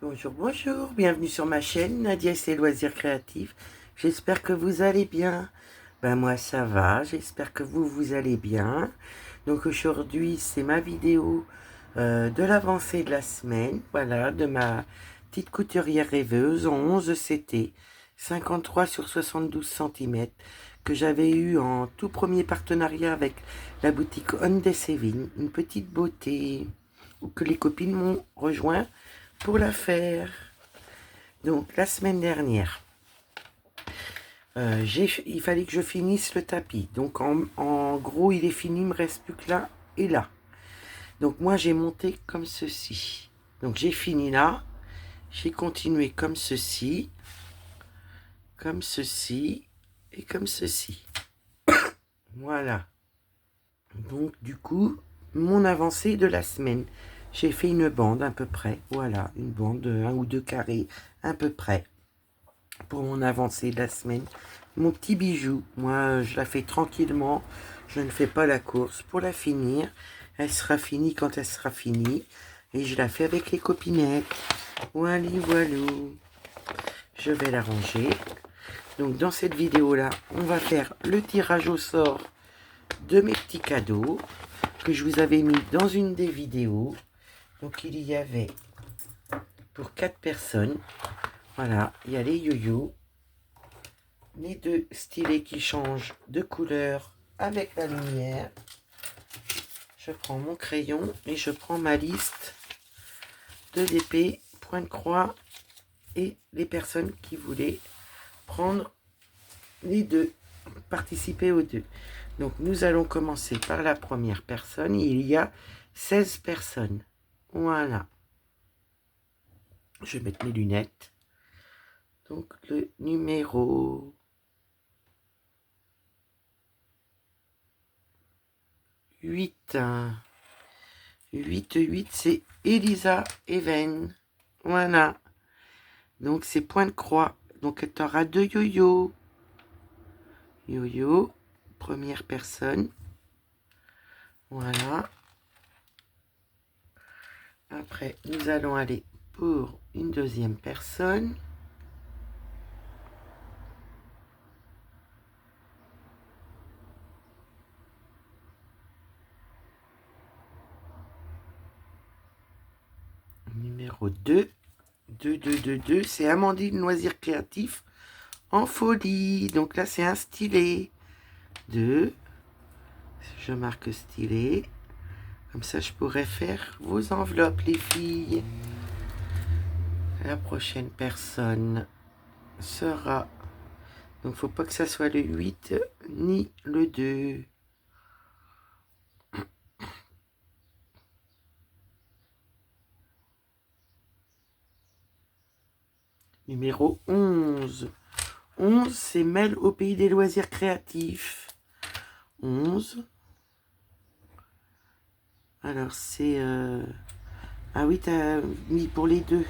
Bonjour, bonjour, bienvenue sur ma chaîne Nadia et ses loisirs créatifs. J'espère que vous allez bien. Ben moi ça va, j'espère que vous allez bien. Donc aujourd'hui c'est ma vidéo de l'avancée de la semaine, voilà, de ma petite couturière rêveuse en 11 CT, 53 sur 72 cm, que j'avais eu en tout premier partenariat avec la boutique On des Saving, une petite beauté, où que les copines m'ont rejoint pour la faire. Donc la semaine dernière, il fallait que je finisse le tapis. Donc en gros il est fini, il me reste plus que là et là. Donc moi j'ai monté comme ceci. Donc j'ai fini là, j'ai continué comme ceci et comme ceci. Voilà. Donc du coup, mon avancée de la semaine. J'ai fait une bande à peu près, voilà, une bande de 1 ou 2 carrés à peu près pour mon avancée de la semaine. Mon petit bijou, moi je la fais tranquillement, je ne fais pas la course pour la finir. Elle sera finie quand elle sera finie et je la fais avec les copinettes. Voilà, voilou. Je vais la ranger. Donc dans cette vidéo là, on va faire le tirage au sort de mes petits cadeaux que je vous avais mis dans une des vidéos. Donc il y avait pour 4 personnes, voilà, il y a les yo-yo, les 2 stylets qui changent de couleur avec la lumière. Je prends mon crayon et je prends ma liste de DP, point de croix et les personnes qui voulaient prendre les deux, participer aux deux. Donc nous allons commencer par la première personne. Il y a 16 personnes. Voilà. Je vais mettre mes lunettes. Donc le numéro 8. 8, c'est Elisa Even. Voilà. Donc c'est point de croix. Donc tu auras 2 yo-yo. Yo-yo. Première personne. Voilà. Après, nous allons aller pour une deuxième personne. Numéro 2. 2, c'est Amandine Loisirs Créatifs en folie. Donc là, c'est un stylet. 2. Je marque stylet. Comme ça, je pourrais faire vos enveloppes, les filles. La prochaine personne sera... Donc, faut pas que ça soit le 8 ni le 2. Numéro 11. 11, c'est Mel au pays des loisirs créatifs. 11. Alors, c'est... Ah oui, tu as mis pour les deux.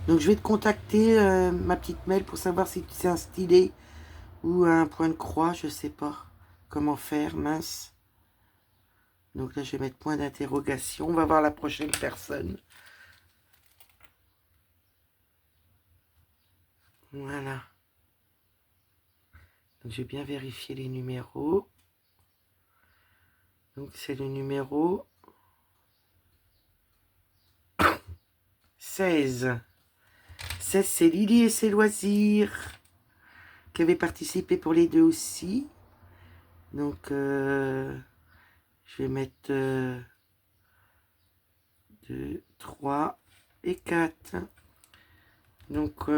Donc, je vais te contacter, ma petite Mel, pour savoir si c'est un stylet ou un point de croix. Je sais pas comment faire, mince. Donc là, je vais mettre point d'interrogation. On va voir la prochaine personne. Voilà. Donc, je vais bien vérifier les numéros. Donc, c'est le numéro 16. 16, c'est Lily et ses loisirs, qui avait participé pour les deux aussi. Donc, je vais mettre 2, 3 et 4. Donc,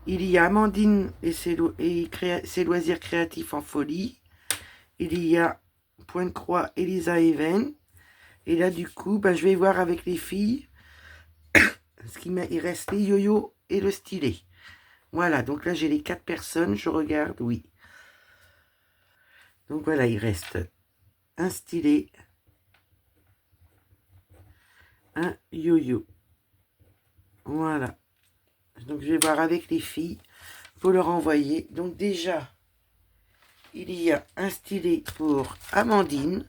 il y a Amandine et ses loisirs créatifs en folie. Il y a point de croix Elisa Even. Et là, du coup, ben, je vais voir avec les filles. Il reste les yo-yo et le stylet. Voilà, donc là, j'ai les 4 personnes. Je regarde, oui. Donc voilà, il reste un stylet, un yo-yo. Voilà. Donc je vais voir avec les filles pour leur envoyer. Donc déjà, il y a un stylet pour Amandine.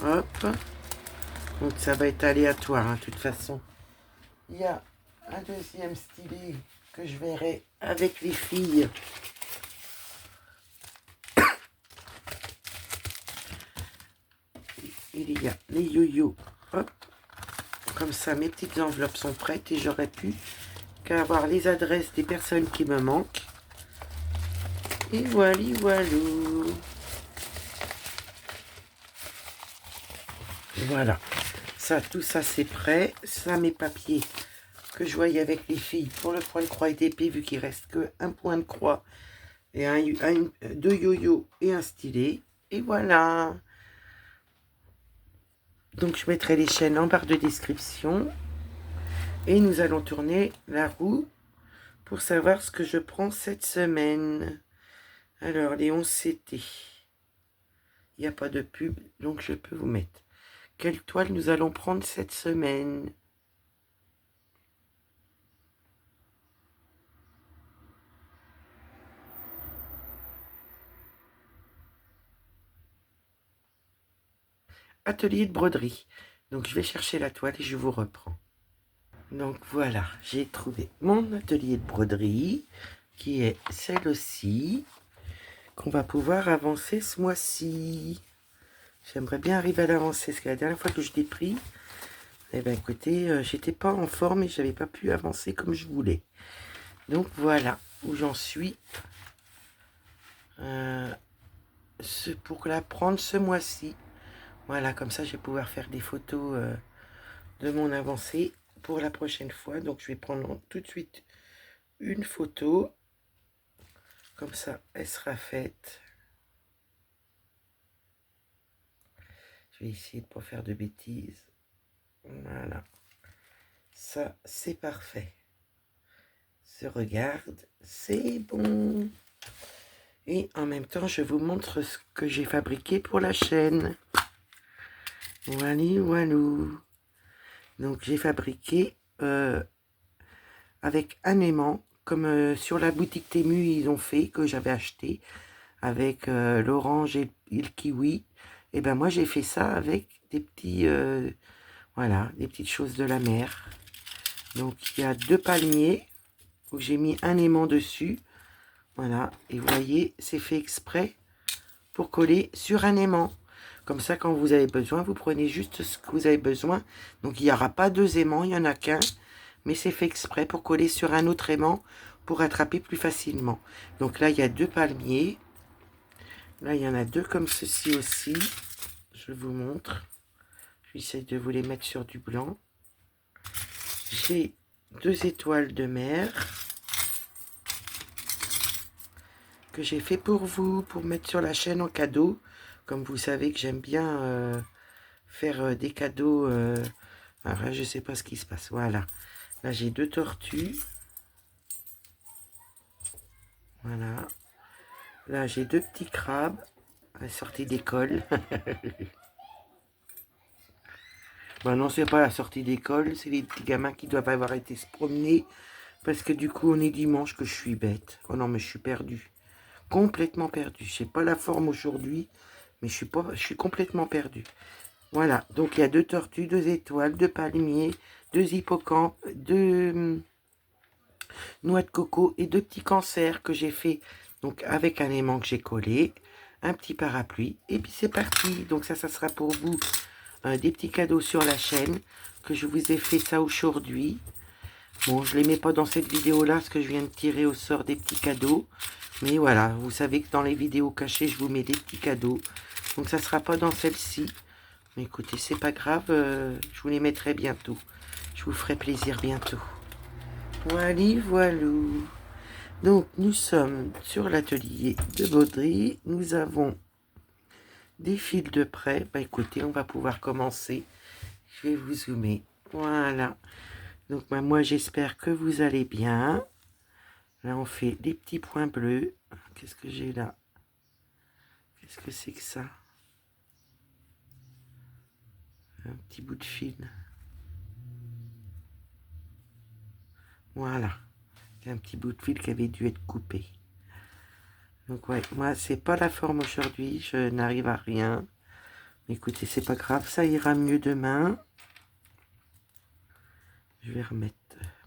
Hop. Donc ça va être aléatoire, hein, de toute façon. Il y a un deuxième stylet que je verrai avec les filles. Il y a les yo-yo. Hop. Comme ça, mes petites enveloppes sont prêtes et j'aurais pu qu'avoir les adresses des personnes qui me manquent. Et voilà, voilà. Ça, tout ça, c'est prêt. Ça, mes papiers que je voyais avec les filles pour le point de croix et d'épée, vu qu'il reste que un point de croix et deux yo-yo et un stylet. Et voilà. Donc, je mettrai les chaînes en barre de description. Et nous allons tourner la roue pour savoir ce que je prends cette semaine. Alors, les 11 CT. Il n'y a pas de pub, donc je peux vous mettre. Quelle toile nous allons prendre cette semaine? Atelier de broderie. Donc, je vais chercher la toile et je vous reprends. Donc, voilà, j'ai trouvé mon atelier de broderie, qui est celle-ci, qu'on va pouvoir avancer ce mois-ci. J'aimerais bien arriver à l'avancer, parce que la dernière fois que je l'ai pris, eh bien, écoutez, j'étais pas en forme et j'avais pas pu avancer comme je voulais. Donc, voilà où j'en suis. Pour la prendre ce mois-ci. Voilà, comme ça, je vais pouvoir faire des photos de mon avancée pour la prochaine fois. Donc, je vais prendre tout de suite une photo. Comme ça, elle sera faite. Je vais essayer de ne pas faire de bêtises. Voilà. Ça, c'est parfait. Se regarde, c'est bon. Et en même temps, je vous montre ce que j'ai fabriqué pour la chaîne. Voilà, voilà. Donc, j'ai fabriqué avec un aimant, comme sur la boutique Temu, ils ont fait, que j'avais acheté, avec l'orange et le kiwi. Et ben moi, j'ai fait ça avec des petits, voilà, des petites choses de la mer. Donc, il y a 2 palmiers où j'ai mis un aimant dessus. Voilà, et vous voyez, c'est fait exprès pour coller sur un aimant. Comme ça, quand vous avez besoin, vous prenez juste ce que vous avez besoin. Donc, il n'y aura pas 2 aimants, il n'y en a qu'un. Mais c'est fait exprès pour coller sur un autre aimant pour attraper plus facilement. Donc là, il y a 2 palmiers. Là, il y en a 2 comme ceci aussi. Je vous montre. J'essaie de vous les mettre sur du blanc. J'ai 2 étoiles de mer que j'ai fait pour vous, pour mettre sur la chaîne en cadeau. Comme vous savez que j'aime bien faire des cadeaux. Alors, je ne sais pas ce qui se passe. Voilà. Là, j'ai 2 tortues. Voilà. Là, j'ai 2 petits crabes à la sortie d'école. Bon, non, c'est pas la sortie d'école, c'est les petits gamins qui doivent avoir été se promener. Parce que du coup, on est dimanche, que je suis bête. Oh non, mais je suis perdu. Complètement perdu. Je sais pas la forme aujourd'hui, mais je suis complètement perdu. Voilà, donc il y a 2 tortues, 2 étoiles, 2 palmiers, 2 hippocampes, 2 noix de coco et 2 petits cancers que j'ai fait donc avec un aimant que j'ai collé, un petit parapluie, et puis c'est parti. Donc ça sera pour vous des petits cadeaux sur la chaîne, que je vous ai fait ça aujourd'hui. Bon, je ne les mets pas dans cette vidéo-là, parce que je viens de tirer au sort des petits cadeaux. Mais voilà, vous savez que dans les vidéos cachées, je vous mets des petits cadeaux. Donc ça ne sera pas dans celle-ci. Mais écoutez, c'est pas grave, je vous les mettrai bientôt. Je vous ferai plaisir bientôt. Voilà, voilà. Donc, nous sommes sur l'atelier de broderie. Nous avons des fils de prêt. Bah écoutez, on va pouvoir commencer. Je vais vous zoomer. Voilà. Donc, bah, moi, j'espère que vous allez bien. Là, on fait des petits points bleus. Qu'est-ce que j'ai là? Qu'est-ce que c'est que ça? Un petit bout de fil. Voilà. Un petit bout de fil qui avait dû être coupé. Donc, ouais, moi, c'est pas la forme aujourd'hui. Je n'arrive à rien. Écoutez, c'est pas grave. Ça ira mieux demain. Je vais remettre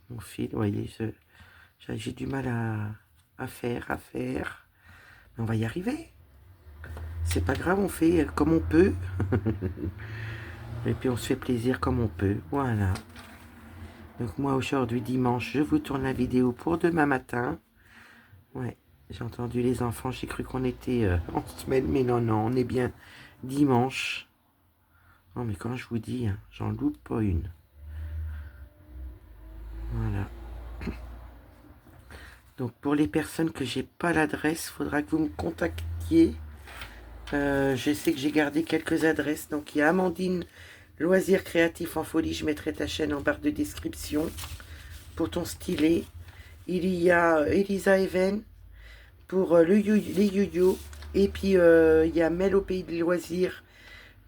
mon fil. Vous voyez, j'ai du mal à faire. Mais on va y arriver. C'est pas grave, on fait comme on peut. Et puis on se fait plaisir comme on peut. Voilà. Donc moi aujourd'hui dimanche, je vous tourne la vidéo pour demain matin. Ouais, j'ai entendu les enfants, j'ai cru qu'on était en semaine, mais non, non, on est bien dimanche. Non mais quand je vous dis, hein, j'en loupe pas une. Voilà. Donc pour les personnes que j'ai pas l'adresse, faudra que vous me contactiez. Je sais que j'ai gardé quelques adresses. Donc il y a Amandine Loisirs Créatifs en Folie. Je mettrai ta chaîne en barre de description pour ton stylet. Il y a Elisa Even pour les yo-yo. Et puis il y a Mel au Pays des Loisirs.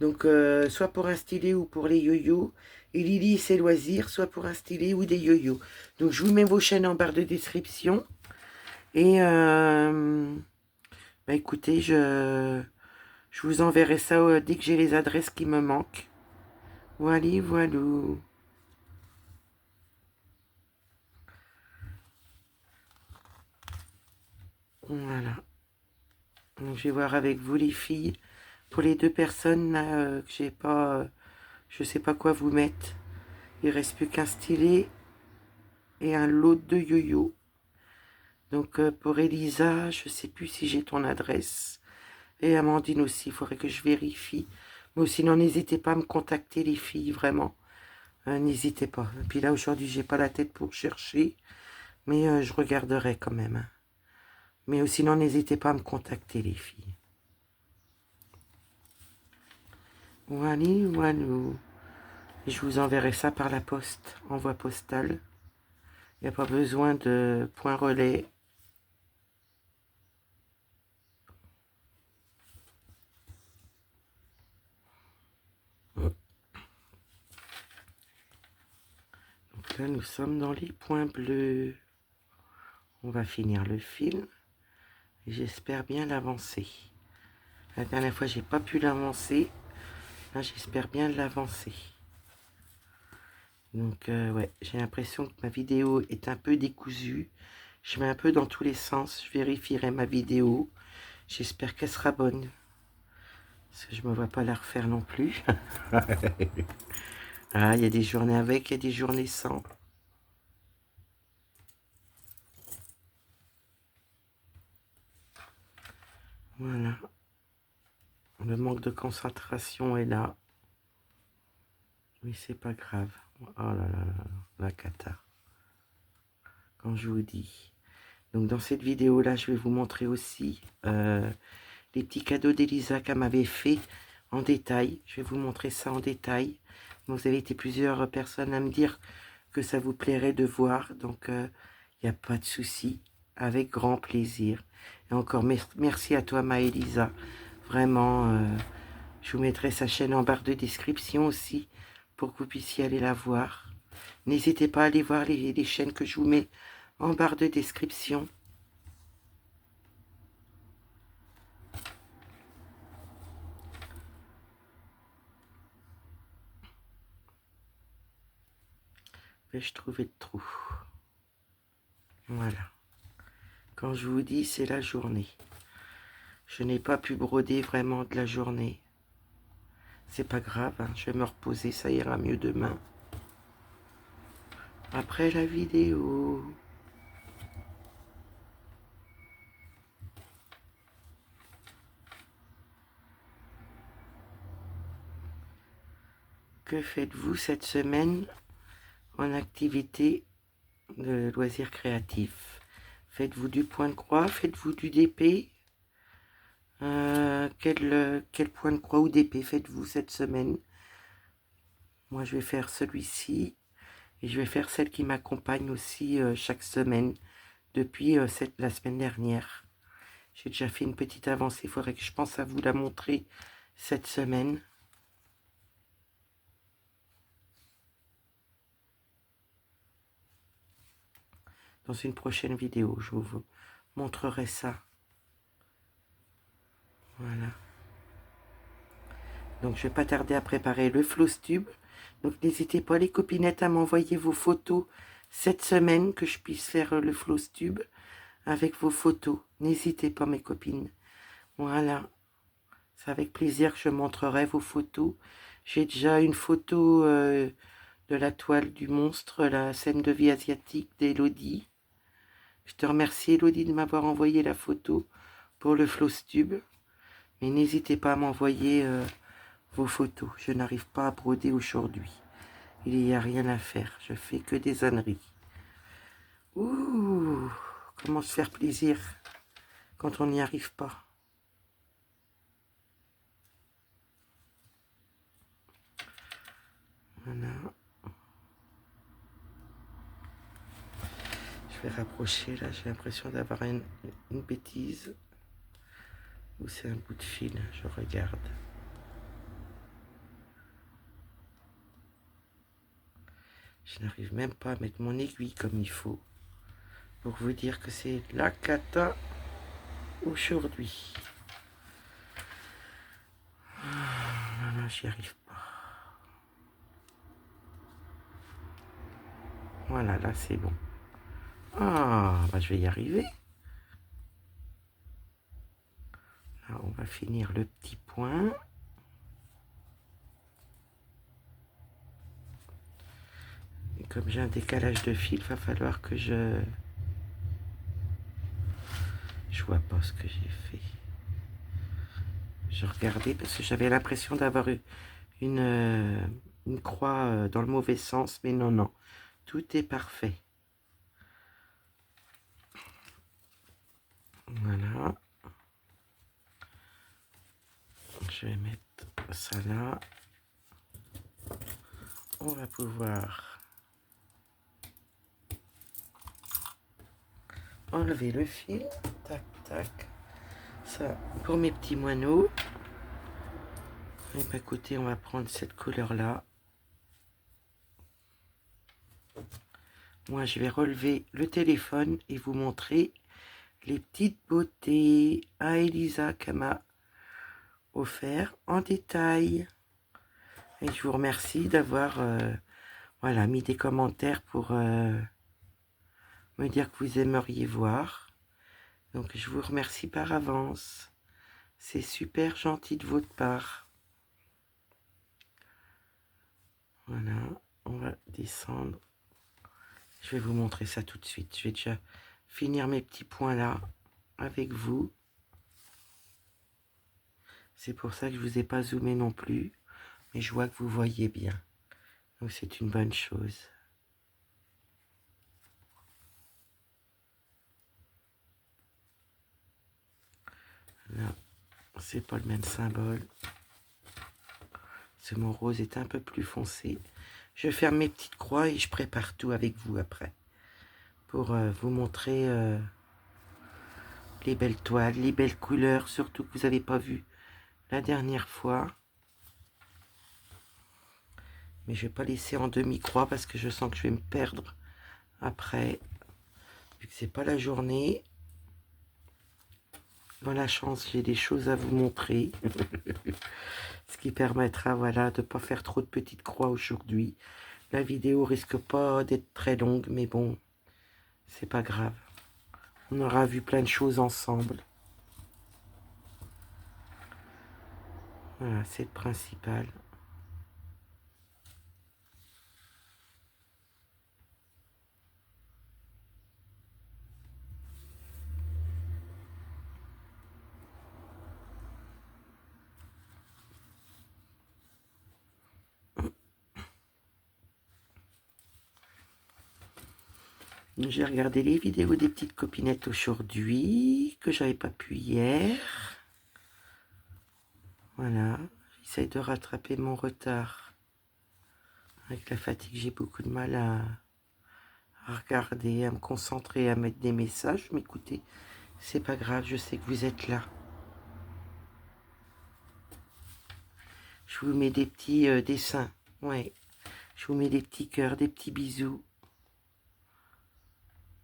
Donc soit pour un stylet ou pour les yo-yo. Et Lily ses loisirs, soit pour un stylet ou des yo-yo. Donc je vous mets vos chaînes en barre de description. Et bah écoutez, je vous enverrai ça dès que j'ai les adresses qui me manquent. Voilà, voilà. Voilà. Donc je vais voir avec vous les filles. Pour les deux personnes là, que j'ai pas, je sais pas quoi vous mettre. Il reste plus qu'un stylet et un lot de yo-yo. Donc pour Elisa, je sais plus si j'ai ton adresse. Et Amandine aussi, il faudrait que je vérifie. Mais sinon, n'hésitez pas à me contacter les filles, vraiment. N'hésitez pas. Et puis là, aujourd'hui, j'ai pas la tête pour chercher. Mais je regarderai quand même. Hein. Mais sinon, n'hésitez pas à me contacter les filles. Voilà, voilà. Et je vous enverrai ça par la poste, envoi postal. Il n'y a pas besoin de point relais. Donc là, nous sommes dans les points bleus. On va finir le fil. Et j'espère bien l'avancer. La dernière fois, j'ai pas pu l'avancer. Là, j'espère bien l'avancer. Donc, ouais, j'ai l'impression que ma vidéo est un peu décousue. Je mets un peu dans tous les sens. Je vérifierai ma vidéo. J'espère qu'elle sera bonne. Parce que je ne me vois pas la refaire non plus. Ah, il y a des journées avec, il y a des journées sans. Voilà. Le manque de concentration est là. Mais c'est pas grave. Oh là là là, la cata. Quand je vous dis. Donc dans cette vidéo-là, je vais vous montrer aussi les petits cadeaux d'Elisa qu'elle m'avait fait en détail. Je vais vous montrer ça en détail. Vous avez été plusieurs personnes à me dire que ça vous plairait de voir. Donc il n'y a pas de souci. Avec grand plaisir. Et encore merci à toi, ma Elisa. Vraiment, je vous mettrai sa chaîne en barre de description aussi pour que vous puissiez aller la voir. N'hésitez pas à aller voir les chaînes que je vous mets en barre de description. Vais-je trouver de trou? Voilà. Quand je vous dis, c'est la journée. Je n'ai pas pu broder vraiment de la journée. C'est pas grave, hein, je vais me reposer, ça ira mieux demain. Après la vidéo. Que faites-vous cette semaine en activité de loisirs créatifs? Faites-vous du point de croix? Faites-vous du DP? Quel point de croix ou d'épée faites-vous cette semaine? Moi, je vais faire celui-ci. Et je vais faire celle qui m'accompagne aussi chaque semaine depuis la semaine dernière. J'ai déjà fait une petite avancée. Il faudrait que je pense à vous la montrer cette semaine. Dans une prochaine vidéo, je vous montrerai ça. Voilà. Donc, je ne vais pas tarder à préparer le floss tube. Donc n'hésitez pas les copinettes à m'envoyer vos photos cette semaine, que je puisse faire le Flowstube avec vos photos. N'hésitez pas mes copines. Voilà, c'est avec plaisir que je montrerai vos photos. J'ai déjà une photo de la toile du monstre, la scène de vie asiatique d'Elodie. Je te remercie Elodie de m'avoir envoyé la photo pour le Flowstube. Mais n'hésitez pas à m'envoyer vos photos. Je n'arrive pas à broder aujourd'hui. Il n'y a rien à faire. Je fais que des âneries. Ouh, comment se faire plaisir quand on n'y arrive pas. Voilà. Je vais rapprocher là. J'ai l'impression d'avoir une bêtise. Ou c'est un bout de fil. Je regarde. Je n'arrive même pas à mettre mon aiguille comme il faut. Pour vous dire que c'est la cata aujourd'hui. Voilà, j'y arrive pas. Voilà, là c'est bon. Ah, bah je vais y arriver. Là, on va finir le petit point. Et comme j'ai un décalage de fil, va falloir que je vois pas ce que j'ai fait. Je regardais parce que j'avais l'impression d'avoir eu une croix dans le mauvais sens, mais non, non. Tout est parfait. Voilà. Je vais mettre ça là. On va pouvoir enlever le fil. Tac, tac. Ça, pour mes petits moineaux. Et bien, écoutez, on va prendre cette couleur-là. Moi, je vais relever le téléphone et vous montrer les petites beautés à Elisa qu'elle m'a offert en détail. Et je vous remercie d'avoir voilà, mis des commentaires pour me dire que vous aimeriez voir. Donc, je vous remercie par avance. C'est super gentil de votre part. Voilà, on va descendre. Je vais vous montrer ça tout de suite. Je vais déjà finir mes petits points là avec vous. C'est pour ça que je ne vous ai pas zoomé non plus. Mais je vois que vous voyez bien. Donc c'est une bonne chose. Là, c'est pas le même symbole. Ce mon rose est un peu plus foncé. Je ferme mes petites croix et je prépare tout avec vous après. Pour vous montrer les belles toiles, les belles couleurs, surtout que vous n'avez pas vu la dernière fois. Mais je ne vais pas laisser en demi-croix parce que je sens que je vais me perdre après. Vu que c'est pas la journée. Dans la chance, j'ai des choses à vous montrer. Ce qui permettra, voilà, de ne pas faire trop de petites croix aujourd'hui. La vidéo risque pas d'être très longue, mais bon, c'est pas grave. On aura vu plein de choses ensemble. Voilà, c'est le principal. J'ai regardé les vidéos des petites copinettes aujourd'hui, que j'avais pas pu hier. Voilà, j'essaye de rattraper mon retard. Avec la fatigue, j'ai beaucoup de mal à regarder, à me concentrer, à mettre des messages. Mais écoutez, c'est pas grave, je sais que vous êtes là. Je vous mets des petits dessins. Ouais, je vous mets des petits cœurs, des petits bisous.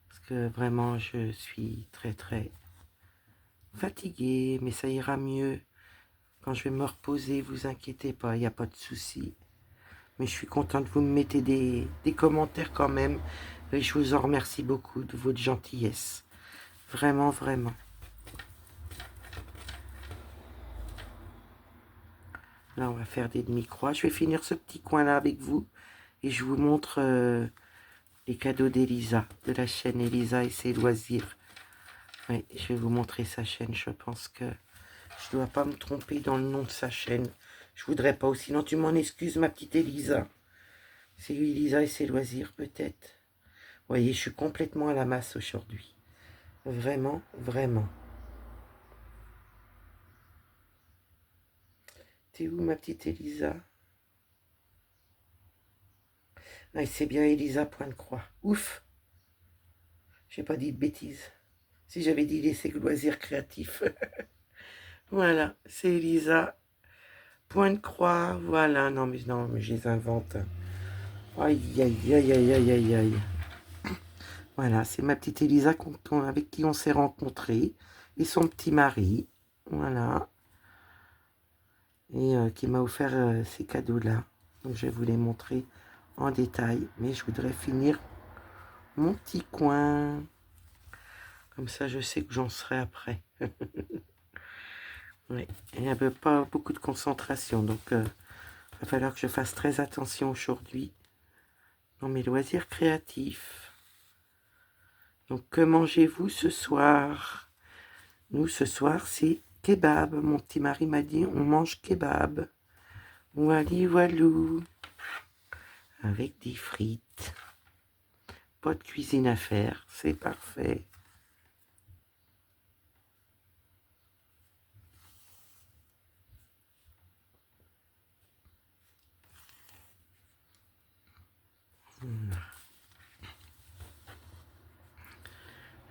Parce que vraiment, je suis très très fatiguée, mais ça ira mieux. Quand je vais me reposer, vous inquiétez pas, il n'y a pas de souci. Mais je suis contente que vous me mettez des commentaires quand même. Et je vous en remercie beaucoup de votre gentillesse. Vraiment, vraiment. Là, on va faire des demi-croix. Je vais finir ce petit coin-là avec vous. Et je vous montre les cadeaux d'Elisa, de la chaîne Elisa et ses loisirs. Oui, je vais vous montrer sa chaîne. Je pense que je ne dois pas me tromper dans le nom de sa chaîne. Je voudrais pas. Sinon, tu m'en excuses, ma petite Elisa. C'est Elisa et ses loisirs, peut-être. Vous voyez, je suis complètement à la masse aujourd'hui. Vraiment, vraiment. T'es où, ma petite Elisa? Ah, c'est bien Elisa, point de croix. Ouf! J'ai pas dit de bêtises. Si j'avais dit les loisirs créatifs. Voilà, c'est Elisa. Point de croix, voilà. Non, mais je les invente. Aïe, aïe, aïe, aïe, aïe, aïe, aïe. Voilà, c'est ma petite Elisa avec qui on s'est rencontrés. Et son petit mari. Voilà. Et qui m'a offert ces cadeaux-là. Donc je vais vous les montrer en détail. Mais je voudrais finir mon petit coin. Comme ça, je sais que j'en serai après. Oui. Il n'y avait pas beaucoup de concentration. Donc, il va falloir que je fasse très attention aujourd'hui dans mes loisirs créatifs. Donc, que mangez-vous ce soir? Nous, ce soir, c'est kebab. Mon petit mari m'a dit, on mange kebab. Wally walou. Avec des frites. Pas de cuisine à faire, c'est parfait.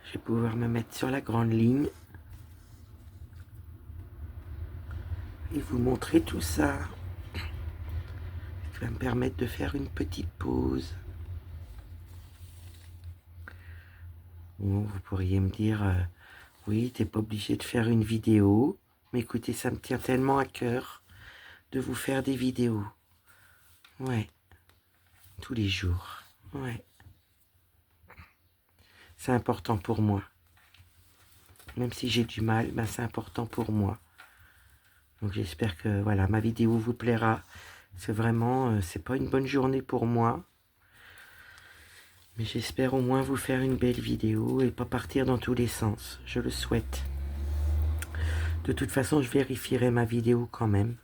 Je vais pouvoir me mettre sur la grande ligne et vous montrer tout ça. Ça va me permettre de faire une petite pause. Bon, vous pourriez me dire, oui, t'es pas obligé de faire une vidéo. Mais écoutez, ça me tient tellement à cœur de vous faire des vidéos. Ouais, tous les jours. Ouais. C'est important pour moi. Même si j'ai du mal, ben c'est important pour moi. Donc j'espère que voilà, ma vidéo vous plaira. C'est vraiment, c'est pas une bonne journée pour moi. Mais j'espère au moins vous faire une belle vidéo et pas partir dans tous les sens. Je le souhaite. De toute façon, je vérifierai ma vidéo quand même.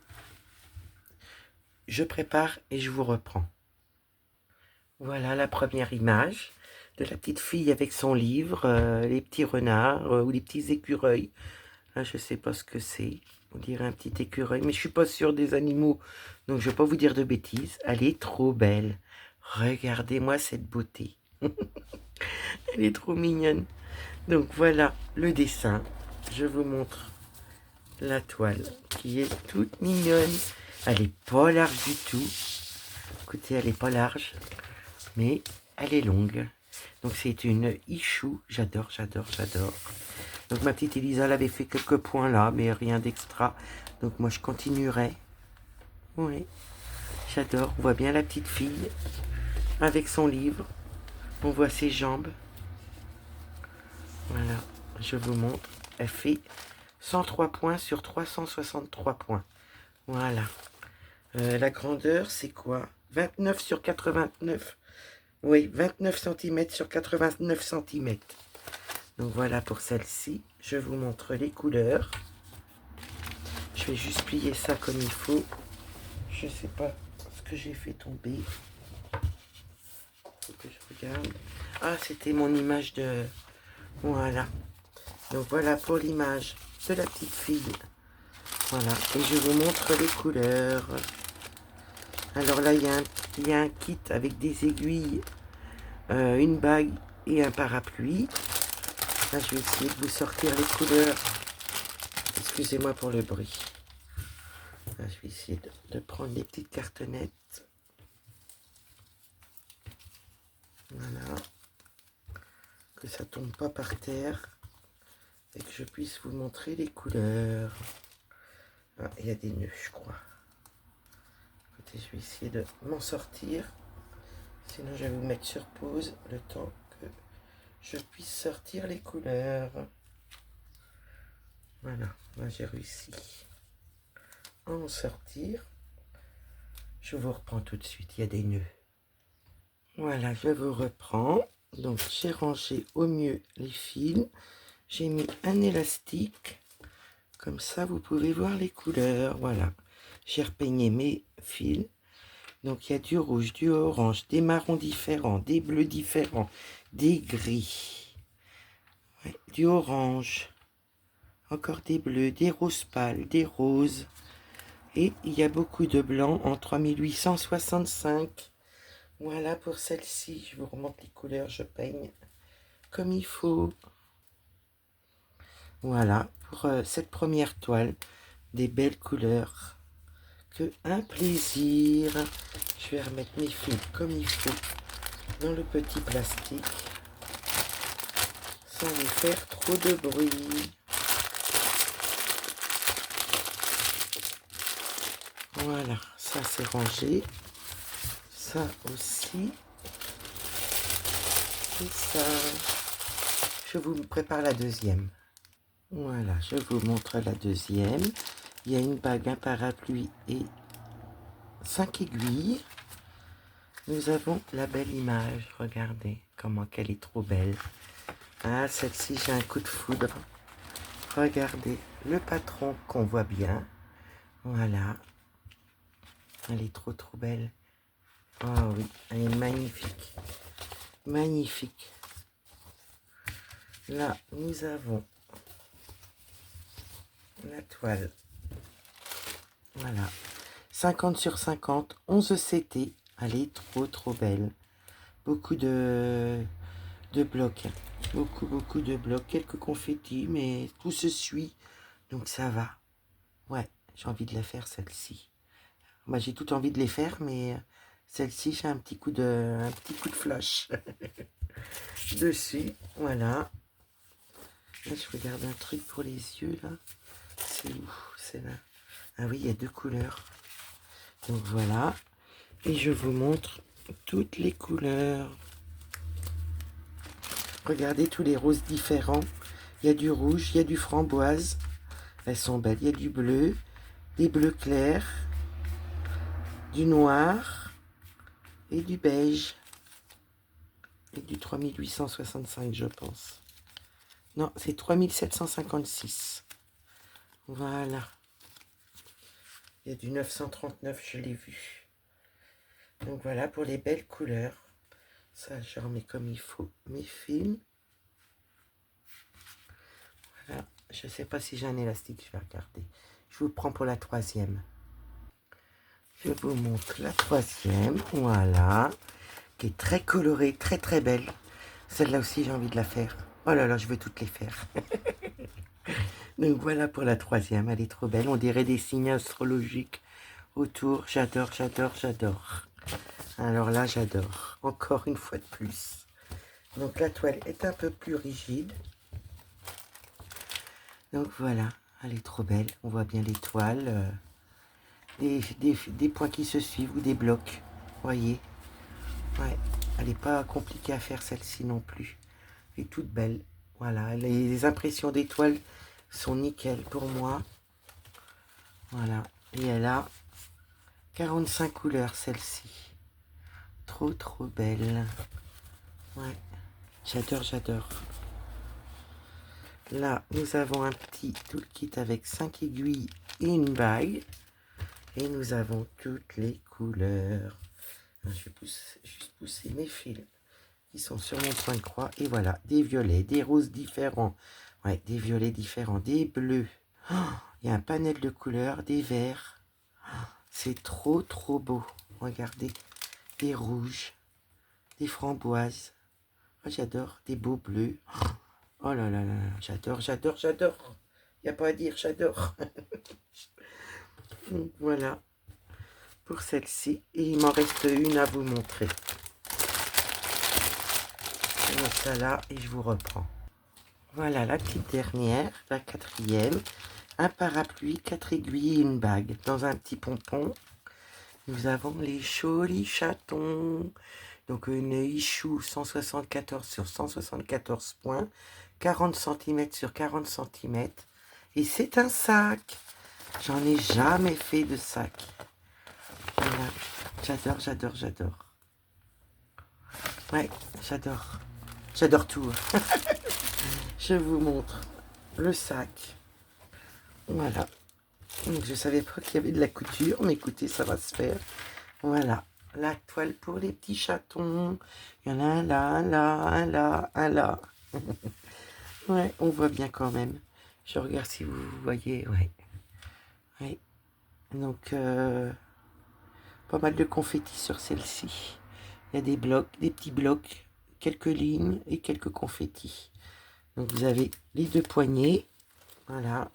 Je prépare et je vous reprends. Voilà la première image de la petite fille avec son livre, les petits renards ou les petits écureuils. Là, je ne sais pas ce que c'est. On dirait un petit écureuil, mais je suis pas sûre des animaux. Donc, je ne vais pas vous dire de bêtises. Elle est trop belle. Regardez-moi cette beauté. Elle est trop mignonne. Donc, voilà le dessin. Je vous montre la toile qui est toute mignonne. Elle n'est pas large du tout. Écoutez, elle n'est pas large, mais elle est longue. Donc, c'est une Ichou. J'adore, j'adore, j'adore. Donc ma petite Elisa, elle avait fait quelques points là, mais rien d'extra. Donc moi je continuerai. Oui, j'adore. On voit bien la petite fille avec son livre. On voit ses jambes. Voilà, je vous montre. Elle fait 103 points sur 363 points. Voilà. La grandeur, c'est quoi? 29 sur 89. Oui, 29 cm sur 89 cm. Donc voilà pour celle-ci. Je vous montre les couleurs. Je vais juste plier ça comme il faut. Je ne sais pas ce que j'ai fait tomber. Faut que je regarde. Ah, c'était mon image de... Voilà. Donc voilà pour l'image de la petite fille. Voilà. Et je vous montre les couleurs. Alors là, il y a un kit avec des aiguilles, une bague et un parapluie. Là, je vais essayer de vous sortir les couleurs. Excusez-moi pour le bruit. Là, je vais essayer de prendre les petites cartonnettes. Voilà. Que ça tombe pas par terre. Et que je puisse vous montrer les couleurs. Ah, il y a des nœuds, je crois. Attendez, je vais essayer de m'en sortir. Sinon, je vais vous mettre sur pause le temps que je puisse sortir les couleurs. Voilà, moi j'ai réussi à en sortir. Je vous reprends tout de suite, il y a des nœuds. Voilà, je vous reprends. Donc j'ai rangé au mieux les fils. J'ai mis un élastique. Comme ça, vous pouvez voir les couleurs. Voilà, j'ai repeigné mes fils. Donc il y a du rouge, du orange, des marrons différents, des bleus différents, des gris, ouais, du orange, encore des bleus, des roses pâles, des roses. Et il y a beaucoup de blanc en 3865. Voilà pour celle-ci. Je vous remonte les couleurs, je peigne comme il faut. Voilà pour cette première toile. Des belles couleurs. Que un plaisir. Je vais remettre mes fils comme il faut dans le petit plastique. Sans lui faire trop de bruit. Voilà, ça c'est rangé. Ça aussi. Et ça. Je vous prépare la deuxième. Voilà, je vous montre la deuxième. Il y a une bague, un parapluie et 5 aiguilles. Nous avons la belle image. Regardez comment qu'elle est trop belle. Ah, celle-ci, j'ai un coup de foudre. Regardez le patron qu'on voit bien. Voilà. Elle est trop trop belle. Ah oui, elle est magnifique. Magnifique. Là, nous avons la toile. Voilà. 50 sur 50, 11 CT. Elle est trop trop belle. Beaucoup de blocs. Beaucoup de blocs. Quelques confettis, mais tout se suit. Donc ça va. Ouais, j'ai envie de la faire celle-ci. Moi, j'ai tout envie de les faire, mais celle-ci, j'ai un petit coup de flash dessus. Voilà. Là, je regarde un truc pour les yeux, là. C'est où? C'est là. Ah oui, il y a 2 couleurs. Donc voilà. Et je vous montre toutes les couleurs. Regardez tous les roses différents. Il y a du rouge, il y a du framboise. Elles sont belles. Il y a du bleu, des bleus clairs, du noir et du beige. Et du 3865, je pense. Non, c'est 3756. Voilà. Il y a du 939, je l'ai vu. Donc voilà pour les belles couleurs. Ça, je remets comme il faut mes fils. Voilà. Je ne sais pas si j'ai un élastique, je vais regarder. Je vous prends pour la troisième. Je vous montre la troisième. Voilà. Qui est très colorée, très très belle. Celle-là aussi, j'ai envie de la faire. Oh là là, je veux toutes les faire. Donc voilà pour la troisième. Elle est trop belle. On dirait des signes astrologiques autour. J'adore, j'adore, j'adore. Alors là, j'adore. Encore une fois de plus. Donc la toile est un peu plus rigide. Donc voilà, elle est trop belle. On voit bien l'étoile. Des points qui se suivent ou des blocs. Voyez. Ouais, elle n'est pas compliquée à faire celle-ci non plus. Elle est toute belle. Voilà, les impressions d'étoiles sont nickel pour moi. Voilà, et elle a 45 couleurs celle-ci. Trop trop belle. Ouais, j'adore, j'adore. Là, nous avons un petit toolkit avec 5 aiguilles et une bague. Et nous avons toutes les couleurs. Je vais juste pousser mes fils qui sont sur mon point de croix. Et voilà, des violets, des roses différents. Ouais, des violets différents, des bleus. Oh, il y a un panel de couleurs, des verts. Oh, c'est trop trop beau. Regardez, des rouges, des framboises. Oh, j'adore, des beaux bleus. Oh là là là, j'adore, j'adore, j'adore. Il n'y a pas à dire, j'adore. Voilà pour celle-ci. Et il m'en reste une à vous montrer. Je mets ça là et je vous reprends. Voilà la petite dernière, la quatrième. Un parapluie, 4 aiguilles et une bague dans un petit pompon. Nous avons les jolis chatons. Donc une Ichou 174 sur 174 points, 40 cm sur 40 cm. Et c'est un sac. J'en ai jamais fait de sac. Voilà. J'adore, j'adore, j'adore. Ouais, j'adore. J'adore tout. Je vous montre le sac. Voilà. Donc, je savais pas qu'il y avait de la couture, mais écoutez, ça va se faire. Voilà. La toile pour les petits chatons. Il y en a un là, un là, un là, un là. Ouais, on voit bien quand même. Je regarde si vous voyez. Ouais. Ouais. Donc, pas mal de confettis sur celle-ci. Il y a des blocs, des petits blocs, quelques lignes et quelques confettis. Donc, vous avez les deux poignées. Voilà.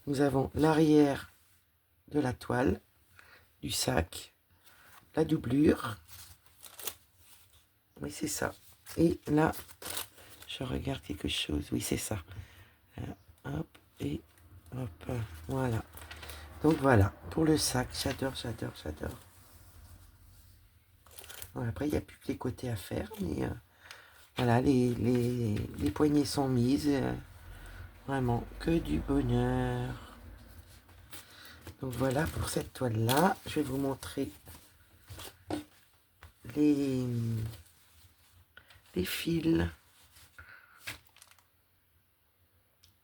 Nous avons l'arrière de la toile, du sac, la doublure. Oui, c'est ça. Et là, je regarde quelque chose. Oui, c'est ça. Hop, et hop. Voilà. Donc, voilà. Pour le sac, j'adore, j'adore, j'adore. Bon, après, il n'y a plus que les côtés à faire. Mais voilà, les poignées sont mises. Vraiment, que du bonheur. Donc, voilà pour cette toile-là. Je vais vous montrer les fils.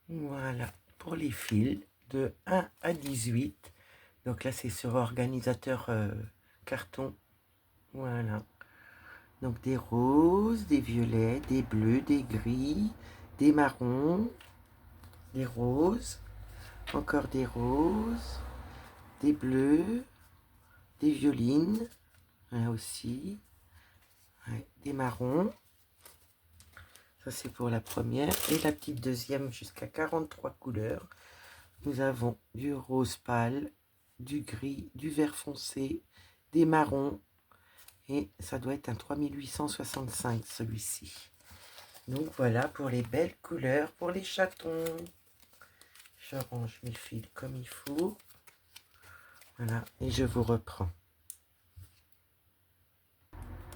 Voilà, pour les fils de 1 à 18. Donc là, c'est sur organisateur carton. Voilà. Donc des roses, des violets, des bleus, des gris, des marrons, des roses, encore des roses, des bleus, des violines, là aussi, ouais, des marrons. Ça, c'est pour la première. Et la petite deuxième, jusqu'à 43 couleurs. Nous avons du rose pâle, du gris, du vert foncé, des marrons. Et ça doit être un 3865, celui-ci. Donc, voilà pour les belles couleurs pour les chatons. Je range mes fils comme il faut. Voilà, et je vous reprends.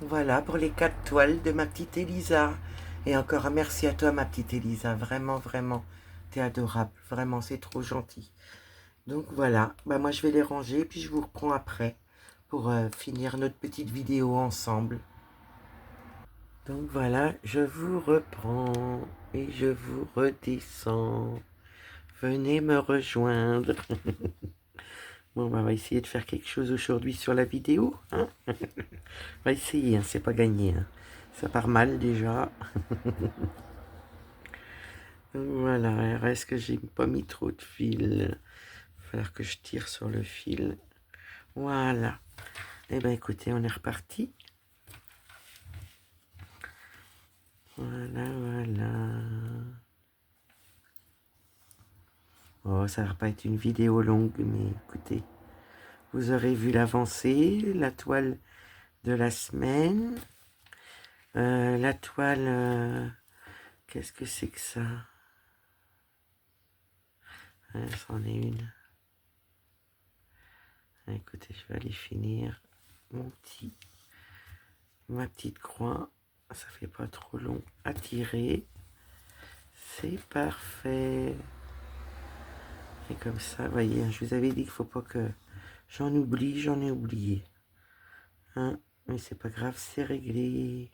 Voilà pour les 4 toiles de ma petite Elisa. Et encore un merci à toi, ma petite Elisa. Vraiment, vraiment, t'es adorable. Vraiment, c'est trop gentil. Donc voilà, bah moi je vais les ranger, puis je vous reprends après pour finir notre petite vidéo ensemble. Donc voilà, je vous reprends et je vous redescends. Venez me rejoindre. Bon, bah, on va essayer de faire quelque chose aujourd'hui sur la vidéo. Hein. On va essayer, hein, c'est pas gagné. Hein. Ça part mal déjà. Voilà, il reste que j'ai pas mis trop de fil. Il va falloir que je tire sur le fil. Voilà. Eh bien écoutez, on est reparti. Voilà, voilà. Oh, ça va pas être une vidéo longue, mais écoutez, vous aurez vu l'avancée, la toile de la semaine. La toile, qu'est-ce que c'est que ça? C'en est une. Écoutez, je vais aller finir ma petite croix. Ça fait pas trop long à tirer. C'est parfait. Et comme ça, vous voyez, je vous avais dit qu'il faut pas que j'en oublie, j'en ai oublié. Hein, mais c'est pas grave, c'est réglé.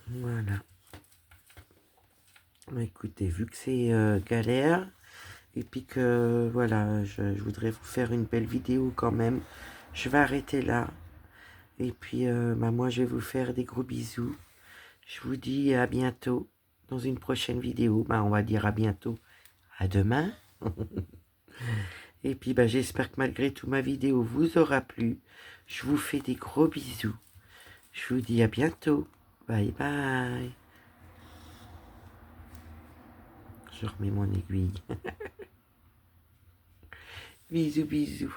Voilà. Écoutez, vu que c'est galère, et puis que voilà, je voudrais vous faire une belle vidéo quand même, je vais arrêter là. Et puis, bah, moi, je vais vous faire des gros bisous. Je vous dis à bientôt dans une prochaine vidéo. Bah, on va dire à bientôt. À demain. Et puis, bah, j'espère que malgré tout, ma vidéo vous aura plu. Je vous fais des gros bisous. Je vous dis à bientôt. Bye bye. Je remets mon aiguille. Bisous, bisous.